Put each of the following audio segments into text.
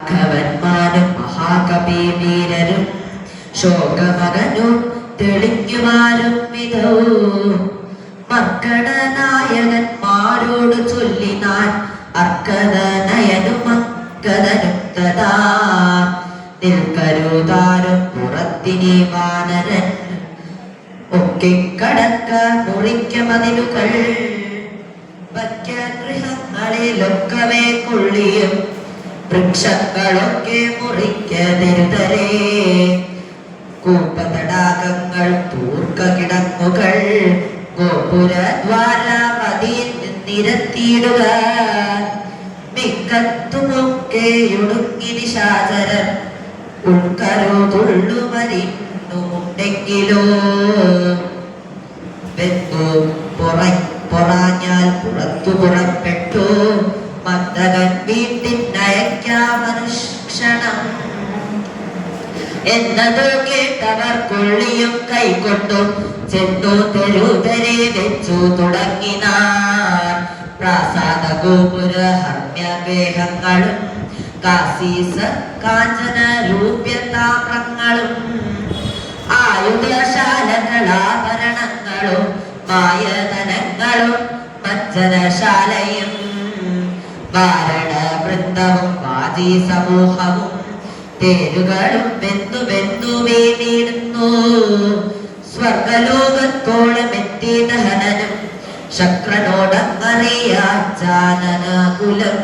ഖവന്മാരും മഹാകവി വീരരും ശോകമകനും തെളിഞ്ഞുമാരും വിധൗ മർക്കട നായകന്മാരോട് ചൊല്ലിനാൻ അർക്കത നയനുമക്കതനും തഥാ നിൽക്കരുതാരും പുറത്തിനി വാനരൻ ഒക്കെ കടക്ക മുറിക്ക മതിലുകൾ ഗൃഹങ്ങളിലൊക്കവേ കൊള്ളിയും വൃക്ഷങ്ങളൊക്കെ മുറിക്കരുതരേ കൂപ്പതടാകങ്ങൾ തൂർക്ക കിടങ്ങുകൾ ഗോപുരദ്വാരമതിയിൽ നിരത്തിയിടുക മിക്കത്തുമൊക്കെയൊടുങ്ങി നിശാചരൻ ഉൾക്കരുതുള്ളുമരിന്നുമുണ്ടെങ്കിലോ വെന്തു പൊറാഞ്ഞാൽ പുറത്തു പുറപ്പെട്ടു മന്ദകൻ വീട്ടിനയക്കാമനുക്ഷണം എന്നത് കേട്ടവർ കൊള്ളിയും കൈകൊണ്ടും ചെന്നു തെരുതരെ വെച്ചു തുടങ്ങിനാർ പ്രാസാദ ഗോപുര ഹർമ്യഗേഹങ്ങളും കാസീസ കാഞ്ചന രൂപ്യതാമ്രങ്ങളും ആയുധശാലകളാഭരണങ്ങളും മായധനങ്ങളും മജ്ജനശാലയും വാരണ വൃന്ദവും വാജി സമൂഹവും തേരുകളും ബന്ധു വീണിടുന്നു സ്വർഗലോകത്തോളം എത്തി ദഹനനും ശക്രനോടങ്ങറിയാചാനകുലം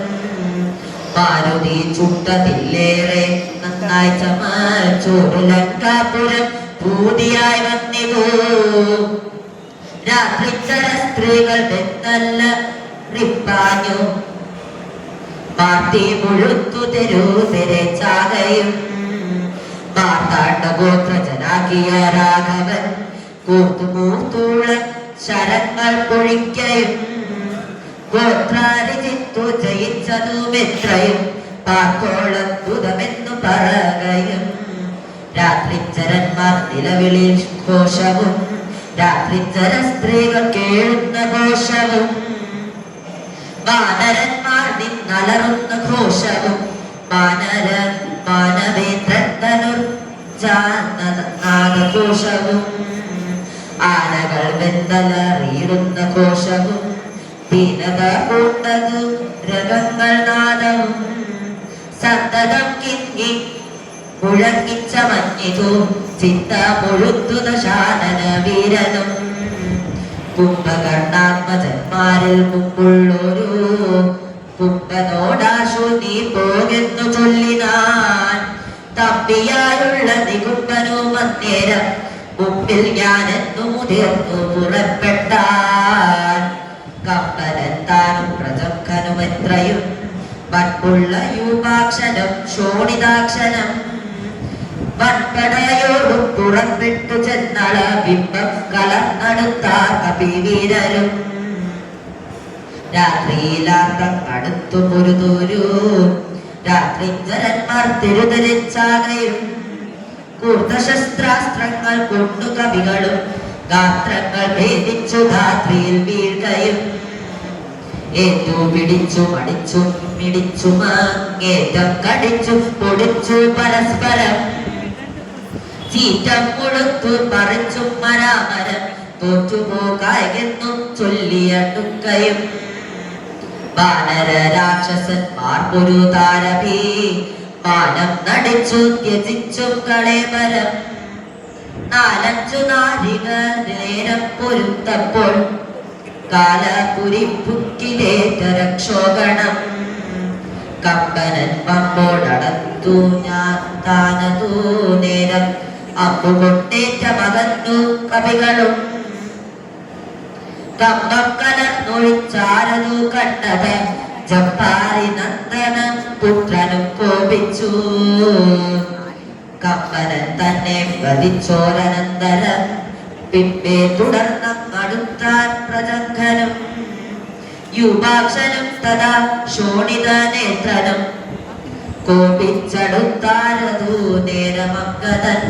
മാരുതി ചുട്ടതില്ലേറെ നന്നായി ചമച്ചോരു ലങ്കാപുരം ഭൂതിയായി വന്നിതു രാത്രിച്ചര സ്ത്രീകൾ വെന്നല്ല റിപ്പാഞ്ഞു മാർത്തി മുഴുത്തു തെരുതെരെ ചാകയും മാർത്താണ്ഡ ഗോത്രജനാകിയ രാഘവൻ കൂത്തുമൂർത്തുള്ള ശരങ്ങൾ പൊഴിക്കയും ഗോത്രാരിജിത്തു ജയിച്ചതുമെത്രയും പാർത്തോളദ്ഭുതമെന്നു പറകയും രാത്രിച്ചരന്മാർ നിലവിളി ഘോഷവും രാത്രിച്ചര സ്ത്രീകൾ കേഴുന്ന ഘോഷവും വാനരന്മാർ നിന്നലറുന്ന ഘോഷവും മാനവേന്ദ്രഘോഷവും ആനകൾ വെന്തലറിയിടുന്ന ഘോഷവും ദീനത പൂണ്ടതു രഥങ്ങൾ നാദവും സന്തതം കിങ്ങി മുഴങ്ങിച്ച മഞ്ഞിതു ചിത്ത മുഴുത്തു ദശാനന വീരനും കുംഭകർണാത്മജന്മാരിൽ മുമ്പുള്ളൊരു കുംഭനോടാശു നീ പോകെന്നു ചൊല്ലിനാൻ തമ്പിയായുള്ള നികുംഭനും അന്നേരം മുമ്പിൽ ഞാനെന്നു മുതിർന്നു പുറപ്പെട്ടാൻ കമ്പനെത്താനും പ്രജംഖനും എത്രയും വൻപുള്ള യൂപാക്ഷനും ശോണിതാക്ഷനും വൻപടയോടും പുറപ്പെട്ടു ചെന്നള ബിംബം കലർന്നടുത്താർ കപിവീരരും രാത്രിയിലാർക്കം അടുത്തു പൊരുതോരു രാത്രിഞ്ചരന്മാർ തിരുതരിച്ചാകയും കൂർത്തശസ്ത്രാസ്ത്രങ്ങൾ കൊണ്ടു കവികളും ഗാത്രങ്ങൾ ഭേദിച്ചു ധാത്രിയിൽ വീഴുകയും ഏറ്റു പിടിച്ചു മടിച്ചു മിടിച്ചു മങ്ങേറ്റം കടിച്ചു പൊടിച്ചു പരസ്പരം ചീറ്റം കൊടുത്തു പറിച്ചു മരാമരം തോറ്റുപോകായെന്നും ചൊല്ലിയടുക്കയും വാനര രാക്ഷസന്മാർ പൊരുതാരഭീ മാനം നടിച്ചു ത്യജിച്ചും കളേബരം നാലഞ്ചു നാരിക നേരം പൊരുത്തപ്പോൾ കാലപുരിപ്പുക്കിലേറ്റ രക്ഷോഗണം കമ്പനൻ പമ്പോടടത്തു ഞാൻ താനതു നേരം അമ്പുകൊണ്ടേറ്റ മകന്നു കവികളും കമ്പം കലർന്നൊഴിച്ചാരതു കണ്ടത് ജപ്പാരി നന്ദനം പുത്രനും കോപിച്ചു കമ്പനൻ തന്നെ വധിച്ചോരനന്തരം പിമ്പേ തുടർന്നടുത്താൻ പ്രജംഖനും യുവാക്ഷനും തഥാ ശോണിത നേത്രനും കോപിച്ചടുത്താരതു നേരമങ്കതൻ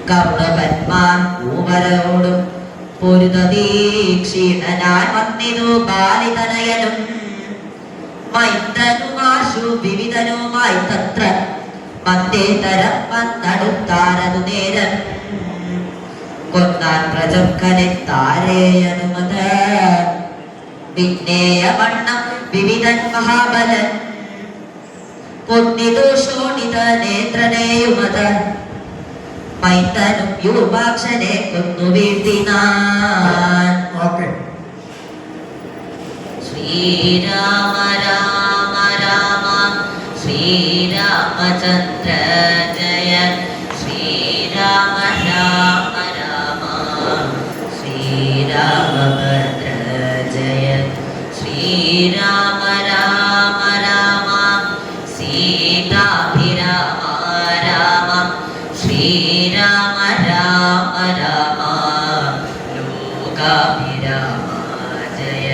കൗരവന്മാർ മൂവരോടും പൊരുതീക്ഷീണനായി വന്നിതു ബാലിതനയനും മൈത്തനുമാശു വിവിധനുമായി തത്ര മത്തേതരം വന്നടുത്താരതു നേരം കൊന്നാൻ പ്രചക്കനെ താരേയനുമത വിജ്ഞേയമണ്ണം വിവിധൻ മഹാബലൻ കൊന്നിതു ശോണിത നേത്രനെയുമത മൈത്തനും യൂപാക്ഷനെ കൊന്നു വീഴ്ത്തിനാൻ. ഓക്കെ. ശ്രീരാമ രാമ രാമ ശ്രീരാമചന്ദ്ര ജയ ശ്രീരാമ രാമ രാമ ശ്രീരാമഭദ്ര ജയ ശ്രീരാമ രാമ രാമ സീതാഭിരാമ രാമ ശ്രീരാമ രാമ രാമ ലോകാഭിരാമ ജയ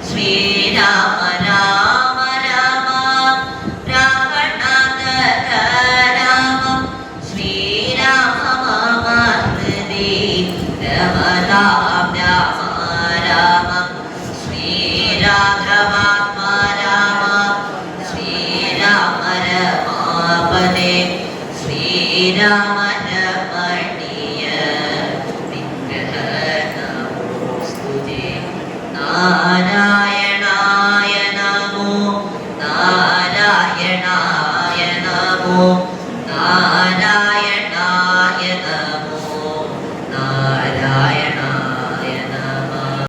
ശ്രീരാമ രാമ രാമ രാവണാന്തക രാമ ശ്രീരാമ മമ ഹൃദി രമതാം രാമ രാമ ശ്രീരാഘവാത്മാ രാമ ശ്രീരാമ രമാപദേ ശ്രീരാമ രമണീയ വിഗ്രഹ നമോസ്തുതേ. നാരായണായ നമോ നാരായണായ നമോ നാരായണായ